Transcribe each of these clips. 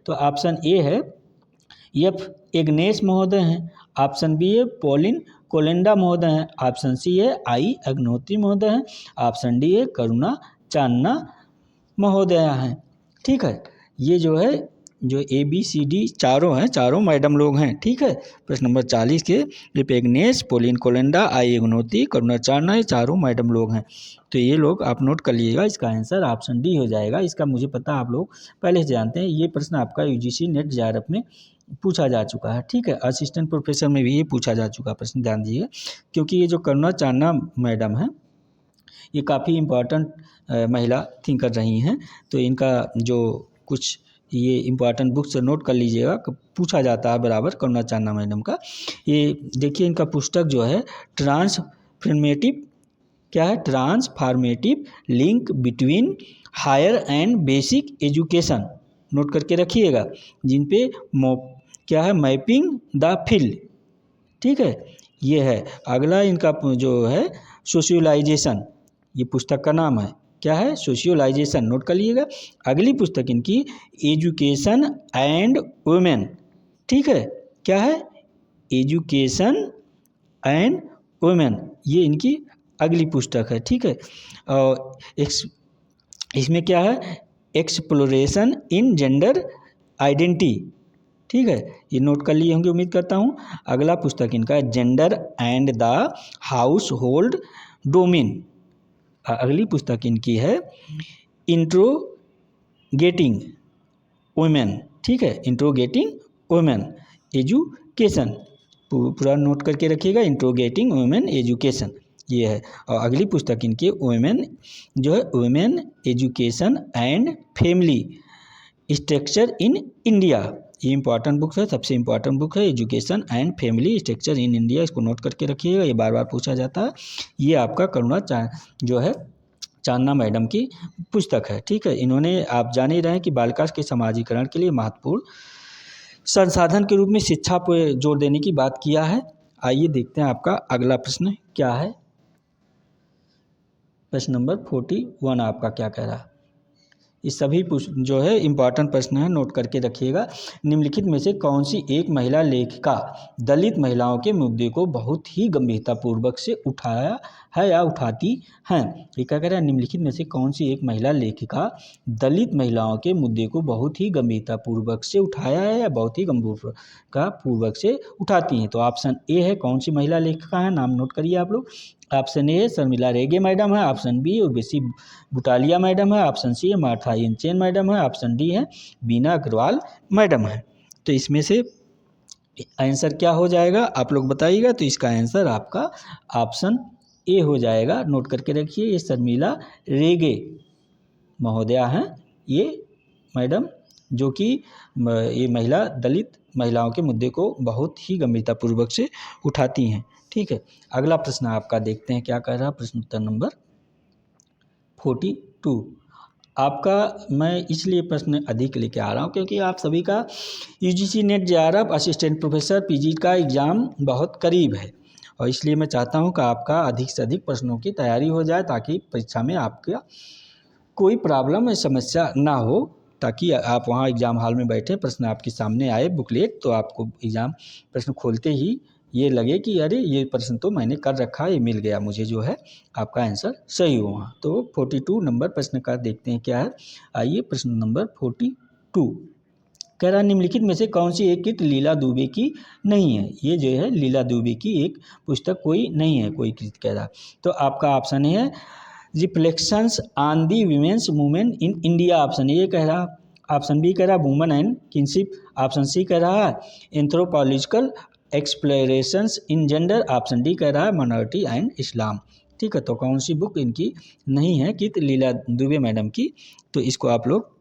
तो option A है F Agnes महोदय हैं, ऑप्शन बी है पॉलिन कोलेंडा महोदय हैं, ऑप्शन सी है आई अग्नोत्री महोदय हैं, ऑप्शन डी है करुणा चान्ना महोदया हैं। ठीक है, ये जो है जो ए बी सी डी चारों हैं, चारों मैडम लोग हैं। ठीक है, प्रश्न नंबर 40 के एफ एग्नेस पॉलिन कोलेंडा आई अग्नोत्री करुणा चान्ना, ये चारों मैडम लोग हैं। तो ये लोग आप नोट कर लीजिएगा, इसका आंसर ऑप्शन डी हो जाएगा। इसका मुझे पता आप लोग पहले से जानते हैं, ये प्रश्न आपका यूजीसी नेट जेआरएफ में पूछा जा चुका है। ठीक है, असिस्टेंट प्रोफेसर में भी ये पूछा जा चुका प्रश्न, ध्यान दीजिए। क्योंकि ये जो करुणा चान्ना मैडम है ये काफ़ी इम्पोर्टेंट महिला थिंकर रही हैं, तो इनका जो कुछ ये इम्पॉर्टेंट बुक से नोट कर लीजिएगा, पूछा जाता है बराबर करुणा चान्ना मैडम का। ये देखिए इनका पुस्तक जो है ट्रांसफॉर्मेटिव, क्या है, transformative link between higher and basic education, note करके रखिएगा, जिन पे क्या है मैपिंग द फील्ड। ठीक है, ये है। अगला इनका जो है सोशियोलाइजेशन, ये पुस्तक का नाम है, क्या है, सोशियोलाइजेशन, नोट कर लीजिएगा। अगली पुस्तक इनकी एजुकेशन एंड वुमेन। ठीक है, क्या है, एजुकेशन एंड वुमेन, ये इनकी अगली पुस्तक है। ठीक है, और इसमें क्या है, एक्सप्लोरेशन इन जेंडर आइडेंटिटी। ठीक है, ये नोट कर लिए होंगे उम्मीद करता हूँ। अगला पुस्तक इनका है gender and the house hold domain. अगली पुस्तक इनकी है इंट्रोगेटिंग वुमेन। ठीक है, इंट्रोगेटिंग वुमेन एजुकेशन, पूरा नोट करके रखिएगा, इंट्रोगेटिंग वुमेन एजुकेशन ये है। और अगली पुस्तक इनकी वुमेन जो है women education and family structure in India, ये इंपॉर्टेंट बुक है, सबसे इंपॉर्टेंट बुक है, education and family structure in India, इसको नोट करके रखिएगा, ये बार बार पूछा जाता है। ये आपका करुणा जो है चान्ना मैडम की पुस्तक है। ठीक है, इन्होंने आप जान ही रहे हैं कि बालिका के समाजीकरण के लिए महत्वपूर्ण संसाधन के रूप में शिक्षा पर जोर देने की बात किया है। आइए देखते हैं आपका अगला प्रश्न क्या है। प्रश्न नंबर 41 आपका क्या कह रहा है। ये सभी जो है इम्पॉर्टेंट प्रश्न है, नोट करके रखिएगा। निम्नलिखित में से कौन सी एक महिला लेखिका दलित महिलाओं के मुद्दे को बहुत ही गंभीरतापूर्वक से उठाया है या उठाती हैं। ये क्या कह रहा है, निम्नलिखित में से कौन सी एक महिला लेखिका दलित महिलाओं के मुद्दे को बहुत ही गंभीरतापूर्वक से उठाया है या बहुत ही गंभीरतापूर्वक से उठाती हैं। तो ऑप्शन ए है, कौन सी महिला लेखिका है, नाम नोट करिए आप लोग। ऑप्शन ए है शर्मिला रेगे मैडम है, option B Urvashi Butalia madam है, ऑप्शन सी है मार्था एनचेन मैडम है, ऑप्शन डी है बीना अग्रवाल मैडम है। तो इसमें से आंसर क्या हो जाएगा आप लोग बताइएगा। तो इसका आंसर आपका ऑप्शन ए हो जाएगा, नोट करके रखिए। ये शर्मिला रेगे महोदया हैं, ये मैडम जो कि ये महिला दलित महिलाओं के मुद्दे को बहुत ही गंभीरतापूर्वक से उठाती हैं। ठीक है, अगला प्रश्न आपका देखते हैं क्या कह रहा है। प्रश्न उत्तर नंबर 42 आपका, मैं इसलिए प्रश्न अधिक लेके आ रहा हूँ क्योंकि आप सभी का UGC net JRF assistant professor PG का एग्ज़ाम बहुत करीब है, और इसलिए मैं चाहता हूँ कि आपका अधिक से अधिक प्रश्नों की तैयारी हो जाए, ताकि परीक्षा में आपका कोई प्रॉब्लम या समस्या ना हो, ताकि आप वहाँ एग्ज़ाम हॉल में बैठे, प्रश्न आपके सामने आए बुकलेट, तो आपको एग्ज़ाम प्रश्न खोलते ही ये लगे कि अरे ये प्रश्न तो मैंने कर रखा, ये मिल गया मुझे, जो है आपका आंसर सही हुआ। तो 42 नंबर प्रश्न का देखते हैं क्या है। आइए प्रश्न नंबर 42 कह रहा है, निम्नलिखित में से कौन सी एक कृत लीला दुबे की नहीं है। ये जो है लीला दुबे की एक पुस्तक कोई नहीं है, कोई कृत कह रहा। तो आपका ऑप्शन है reflections on the women's movement in India, option A कह रहा, ऑप्शन बी कह रहा women and kinship, option C कह रहा है anthropological explorations in gender, option D कह रहा है माइनॉरिटी एंड इस्लाम। ठीक है, तो कौन सी बुक इनकी नहीं है कि लीला दुबे मैडम की। तो इसको आप लोग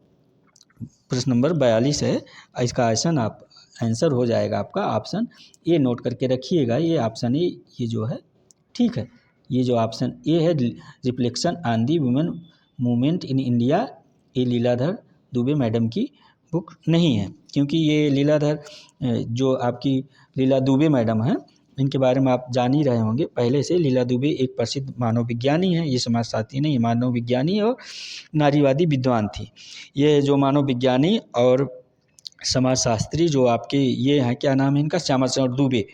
प्रश्न नंबर 42 है, इसका आंसर हो जाएगा आपका ऑप्शन ए, नोट करके रखिएगा। ये ऑप्शन ए ये जो है, ठीक है, ये जो ऑप्शन ए है reflection on the women movement in India, ये लीलाधर दुबे मैडम की बुक नहीं है। क्योंकि ये लीलाधर जो आपकी लीला दुबे मैडम हैं, इनके बारे में आप जान ही रहे होंगे पहले से। लीला दुबे एक प्रसिद्ध मानव विज्ञानी हैं, ये समाजशास्त्री नहीं, मानव विज्ञानी और नारीवादी विद्वान थी। ये जो मानव विज्ञानी और समाजशास्त्री जो आपके ये हैं, क्या नाम है इनका, श्यामा चरण दुबे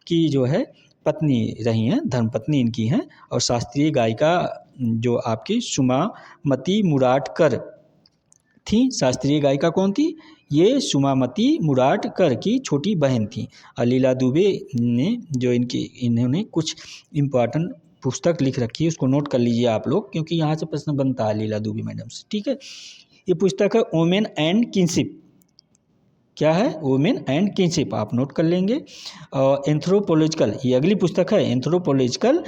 की जो है पत्नी रही हैं, धर्मपत्नी इनकी हैं। और शास्त्रीय गायिका जो आपकी सुमामती मुराटकर थी। शास्त्रीय गायिका कौन थी? ये सुमामती मुराटकर की छोटी बहन थी। और लीला दुबे ने जो इन्होंने कुछ इम्पॉर्टेंट पुस्तक लिख रखी है, उसको नोट कर लीजिए आप लोग, क्योंकि यहाँ से प्रश्न बनता है लीला दुबे मैडम से। ठीक है, ये पुस्तक है वोमेन एंड किनशिप। क्या है? वोमेन एंड किनशिप, आप नोट कर लेंगे। एंथ्रोपोलॉजिकल, ये अगली पुस्तक है, एंथ्रोपोलॉजिकल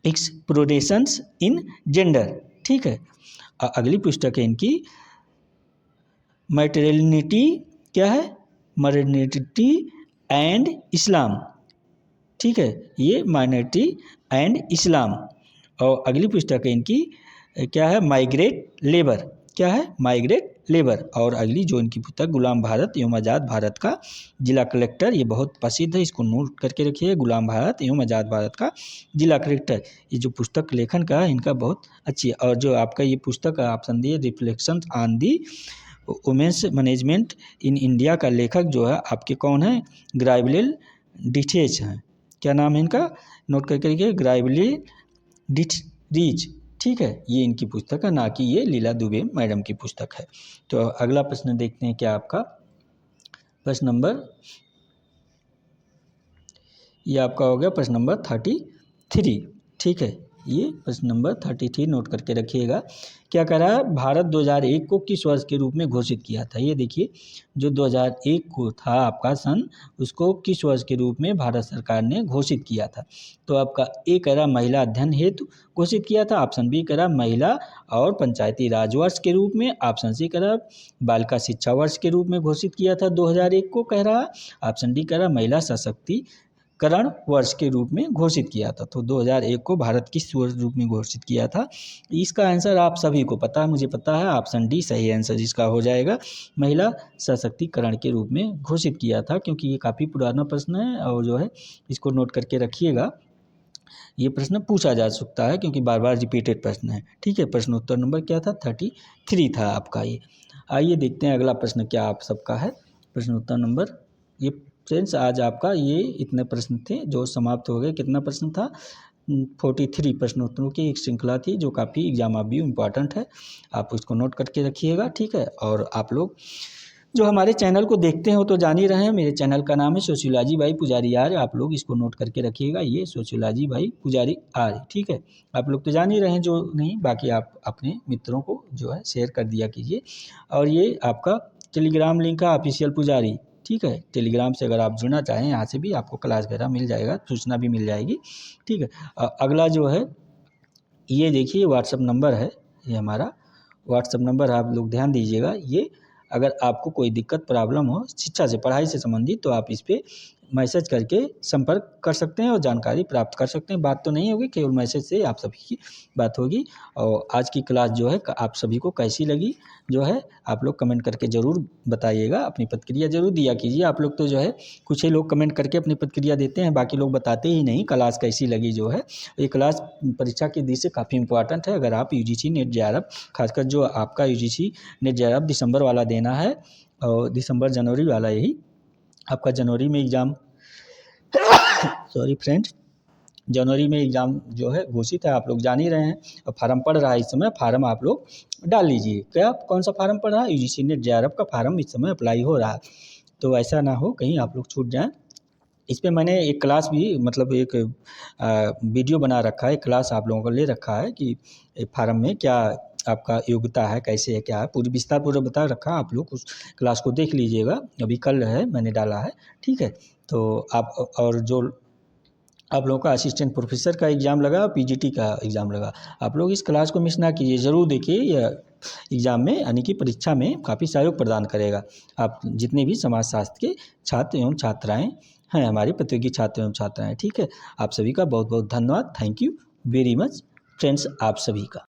एक्सप्लोरेशंस इन जेंडर। ठीक है, अगली पुस्तक है इनकी मैटरनिटी, क्या है? Maternity and Islam. ठीक है, ये माइनॉरिटी एंड इस्लाम। और अगली पुस्तक है इनकी क्या है? Migrate labour. क्या है? Migrate labour. और अगली जो इनकी पुस्तक गुलाम भारत एवं आज़ाद भारत का जिला कलेक्टर, ये बहुत प्रसिद्ध है, इसको नोट करके रखिए, गुलाम भारत एवं आज़ाद भारत का जिला कलेक्टर। ये जो पुस्तक लेखन का है इनका बहुत अच्छी है। और जो आपका ये पुस्तक ऑप्शन दिए reflections on the women's management in India का लेखक जो है आपके कौन है? ग्राइबलेल डिठेच हैं। क्या नाम है इनका? नोट करके रखिए, ग्राइबलेल डिठरीज। ठीक है, ये इनकी पुस्तक है, ना कि ये लीला दुबे मैडम की पुस्तक है। तो अगला प्रश्न देखते हैं, क्या आपका प्रश्न नंबर, ये आपका हो गया प्रश्न नंबर 33। ठीक है, ये प्रश्न नंबर 33 नोट करके रखिएगा। क्या कह रहा है? भारत 2001 को किस वर्ष के रूप में घोषित किया था? ये देखिए, जो 2001 को था आपका सन, उसको किस वर्ष के रूप में भारत सरकार ने घोषित किया था? तो आपका ए कह रहा महिला अध्ययन हेतु घोषित किया था, ऑप्शन बी कह रहा महिला और पंचायती राज वर्ष के रूप में, ऑप्शन सी कह रहा बालिका शिक्षा वर्ष के रूप में घोषित किया था 2001 को कह रहा, ऑप्शन डी कह रहा महिला सशक्तिकरण वर्ष के रूप में घोषित किया था। तो 2001 को भारत किस वर्ष रूप में घोषित किया था? इसका आंसर आप सभी को पता है, मुझे पता है, ऑप्शन डी सही आंसर जिसका हो जाएगा, महिला सशक्तिकरण के रूप में घोषित किया था। क्योंकि ये काफ़ी पुराना प्रश्न है और जो है इसको नोट करके रखिएगा, ये प्रश्न पूछा जा सकता है क्योंकि बार बार रिपीटेड प्रश्न है। ठीक है, प्रश्न उत्तर नंबर क्या था? 33 था आपका ये। आइए देखते हैं अगला प्रश्न क्या आप सबका है। प्रश्न उत्तर नंबर, ये फ्रेंड्स आज आपका ये इतने प्रश्न थे जो समाप्त हो गए। कितना प्रश्न था? 43 प्रश्नोत्तरों की एक श्रृंखला थी जो काफ़ी एग्जाम ऑफ व्यू इम्पॉर्टेंट है, आप उसको नोट करके रखिएगा। ठीक है, और आप लोग जो हमारे चैनल को देखते हो तो जान ही रहे हैं, मेरे चैनल का नाम है सोशियोलॉजी बाई पुजारी आर्य, आप लोग इसको नोट करके रखिएगा, ये सोशियोलॉजी बाई पुजारी आर्य। ठीक है, आप लोग तो जान ही रहे हैं, जो नहीं बाकी आप अपने मित्रों को जो है शेयर कर दिया कीजिए। और ये आपका टेलीग्राम लिंक है ऑफिशियल पुजारी। ठीक है, टेलीग्राम से अगर आप जुड़ना चाहें, यहाँ से भी आपको क्लास वगैरह मिल जाएगा, सूचना भी मिल जाएगी। ठीक है, अगला जो है ये देखिए व्हाट्सअप नंबर है, ये हमारा व्हाट्सअप नंबर है, आप लोग ध्यान दीजिएगा। ये अगर आपको कोई दिक्कत प्रॉब्लम हो शिक्षा से, पढ़ाई से संबंधित, तो आप इस पर मैसेज करके संपर्क कर सकते हैं और जानकारी प्राप्त कर सकते हैं। बात तो नहीं होगी, केवल मैसेज से आप सभी की बात होगी। और आज की क्लास जो है आप सभी को कैसी लगी जो है आप लोग कमेंट करके ज़रूर बताइएगा, अपनी प्रतिक्रिया ज़रूर दिया कीजिए। आप लोग तो जो है कुछ ही लोग कमेंट करके अपनी प्रतिक्रिया देते हैं, बाकी लोग बताते ही नहीं क्लास कैसी लगी जो है। ये क्लास परीक्षा की दृष्टि से काफ़ी इंपॉर्टेंट है। अगर आप यूजीसी नेट जेआरएफ, खासकर जो आपका यूजीसी नेट जेआरएफ दिसंबर वाला देना है, और दिसंबर जनवरी वाला, यही आपका जनवरी में एग्ज़ाम सॉरी फ्रेंड्स, जनवरी में एग्ज़ाम जो है घोषित है, आप लोग जान ही रहे हैं। और फार्म पड़ रहा है इस समय, फार्म आप लोग डाल लीजिए। क्या कौन सा फार्म पड़ रहा है? यूजीसी नेट जेआरएफ का फार्म इस समय अप्लाई हो रहा है, तो ऐसा ना हो कहीं आप लोग छूट जाएं। इस पर मैंने एक क्लास भी, मतलब एक वीडियो बना रखा है, क्लास आप लोगों को ले रखा है कि फार्म में क्या आपका योग्यता है, कैसे है, क्या है, पूरी विस्तार पूर्वक बता रखा है। आप लोग उस क्लास को देख लीजिएगा, अभी कल है मैंने डाला है। ठीक है, तो आप, और जो आप लोगों का असिस्टेंट प्रोफेसर का एग्ज़ाम लगा, पीजीटी का एग्ज़ाम लगा, आप लोग इस क्लास को मिस ना कीजिए, ज़रूर देखिए। यह एग्ज़ाम में यानी कि परीक्षा में काफ़ी सहयोग प्रदान करेगा। आप जितने भी समाजशास्त्र के छात्र एवं छात्राएँ हैं, हमारी प्रतियोगी छात्र एवं छात्राएँ। ठीक है, आप सभी का बहुत बहुत धन्यवाद, thank you very much friends, आप सभी का।